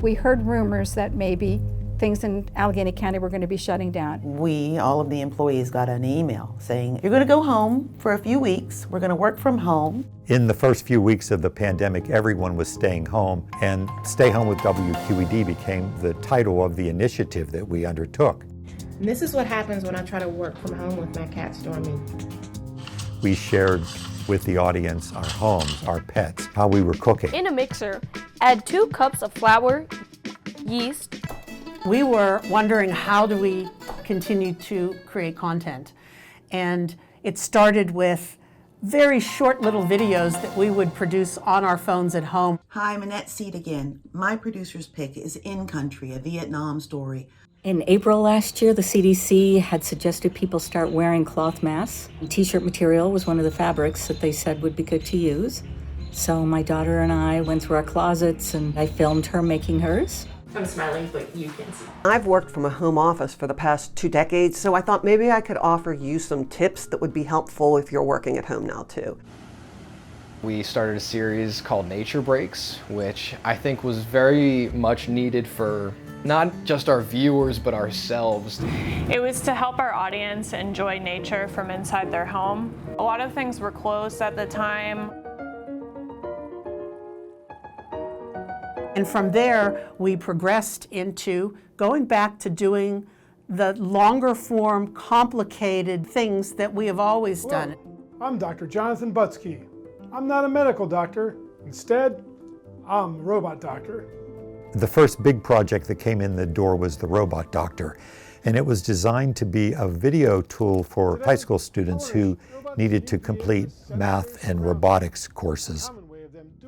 we heard rumors that maybe things in Allegheny County were going to be shutting down. We, all of the employees, got an email saying, you're going to go home for a few weeks. We're going to work from home. In the first few weeks of the pandemic, everyone was staying home, and Stay Home with WQED became the title of the initiative that we undertook. And this is what happens when I try to work from home with my cat Stormy. We shared with the audience our homes, our pets, how we were cooking. In a mixer, add 2 cups of flour, yeast. We were wondering, how do we continue to create content? And it started with very short little videos that we would produce on our phones at home. Hi, Manette Seed again. My producer's pick is In Country, a Vietnam story. In April last year, the CDC had suggested people start wearing cloth masks. T-shirt material was one of the fabrics that they said would be good to use. So my daughter and I went through our closets and I filmed her making hers. I'm smiling, but you can see. I've worked from a home office for the past 2 decades, so I thought maybe I could offer you some tips that would be helpful if you're working at home now too. We started a series called Nature Breaks, which I think was very much needed for not just our viewers, but ourselves. It was to help our audience enjoy nature from inside their home. A lot of things were closed at the time. And from there, we progressed into going back to doing the longer form, complicated things that we have always done. I'm Dr. Jonathan Butsky. I'm not a medical doctor. Instead, I'm a robot doctor. The first big project that came in the door was the Robot Doctor, and it was designed to be a video tool for high school students who needed to complete math and robotics courses.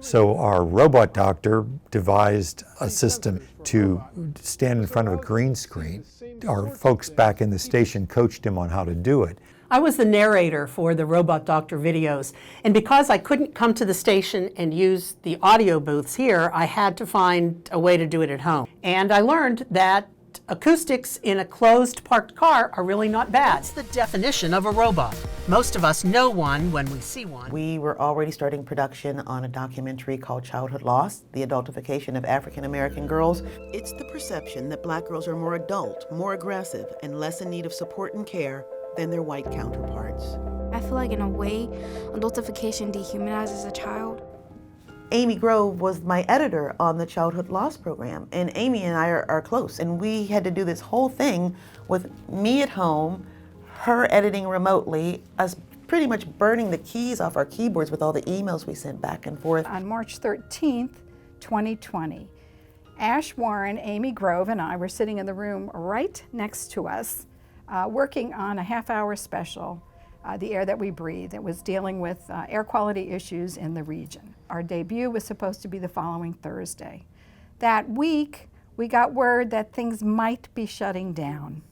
So our Robot Doctor devised a system to stand in front of a green screen. Our folks back in the station coached him on how to do it. I was the narrator for the Robot Doctor videos, and because I couldn't come to the station and use the audio booths here, I had to find a way to do it at home. And I learned that acoustics in a closed parked car are really not bad. That's the definition of a robot. Most of us know one when we see one. We were already starting production on a documentary called Childhood Lost, the adultification of African American girls. It's the perception that Black girls are more adult, more aggressive, and less in need of support and care than their white counterparts. I feel like in a way, adultification dehumanizes a child. Amy Grove was my editor on the Childhood Lost program, and Amy and I are close, and we had to do this whole thing with me at home, her editing remotely, us pretty much burning the keys off our keyboards with all the emails we sent back and forth. On March 13th, 2020, Ash Warren, Amy Grove, and I were sitting in the room right next to us, working on a half-hour special, The Air That We Breathe. It was dealing with air quality issues in the region. Our debut was supposed to be the following Thursday. That week, we got word that things might be shutting down,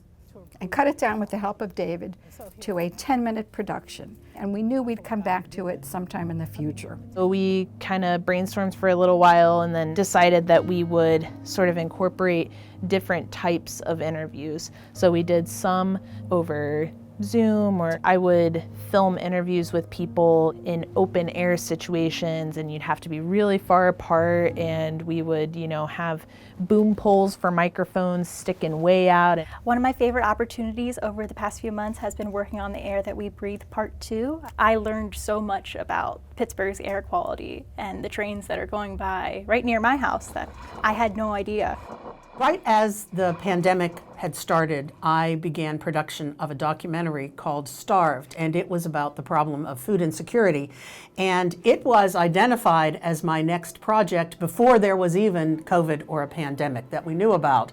and cut it down with the help of David to a 10-minute production. And we knew we'd come back to it sometime in the future. So we kind of brainstormed for a little while and then decided that we would sort of incorporate different types of interviews. So we did some over Zoom, or I would film interviews with people in open air situations, and you'd have to be really far apart, and we would, have boom poles for microphones sticking way out. One of my favorite opportunities over the past few months has been working on The Air That We Breathe Part 2. I learned so much about Pittsburgh's air quality and the trains that are going by right near my house that I had no idea. Right as the pandemic had started, I began production of a documentary called Starved, and it was about the problem of food insecurity. And it was identified as my next project before there was even COVID or a pandemic that we knew about.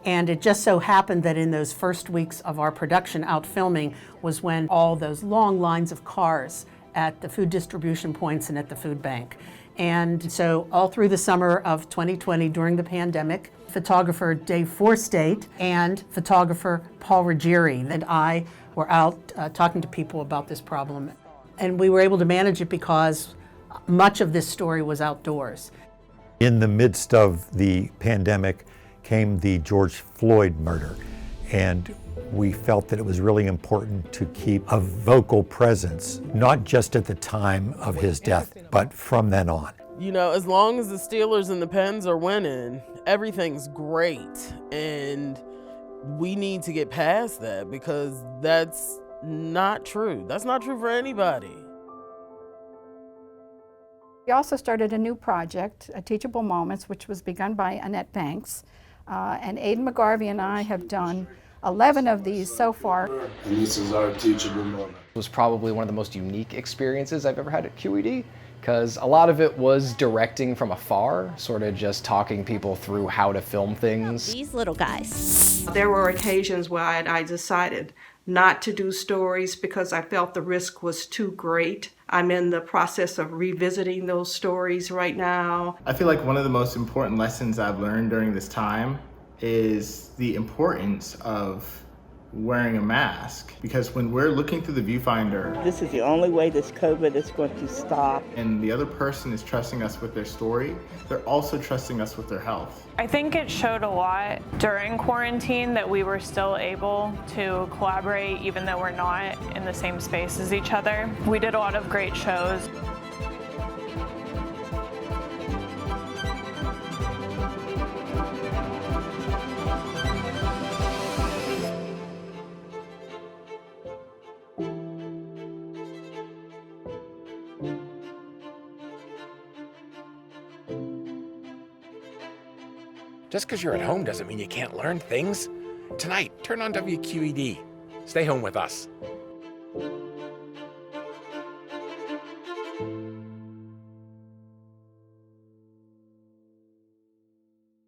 And it just so happened that in those first weeks of our production out filming was when all those long lines of cars at the food distribution points and at the food bank. And so all through the summer of 2020 during the pandemic, photographer Dave Forstate and photographer Paul Ruggieri and I were out talking to people about this problem. And we were able to manage it because much of this story was outdoors. In the midst of the pandemic came the George Floyd murder, and we felt that it was really important to keep a vocal presence, not just at the time of his death, but from then on. You know, as long as the Steelers and the Pens are winning, everything's great. And we need to get past that because that's not true. That's not true for anybody. We also started a new project, Teachable Moments, which was begun by Annette Banks. And Aidan McGarvey and I have done 11 of these so far. And this is our teachable moment. It was probably one of the most unique experiences I've ever had at QED, because a lot of it was directing from afar, sort of just talking people through how to film things. These little guys. There were occasions where I decided not to do stories because I felt the risk was too great. I'm in the process of revisiting those stories right now. I feel like one of the most important lessons I've learned during this time is the importance of wearing a mask, because when we're looking through the viewfinder, this is the only way this COVID is going to stop. And the other person is trusting us with their story, they're also trusting us with their health. I think it showed a lot during quarantine that we were still able to collaborate even though we're not in the same space as each other. We did a lot of great shows. Just because you're at home doesn't mean you can't learn things. Tonight, turn on WQED. Stay home with us.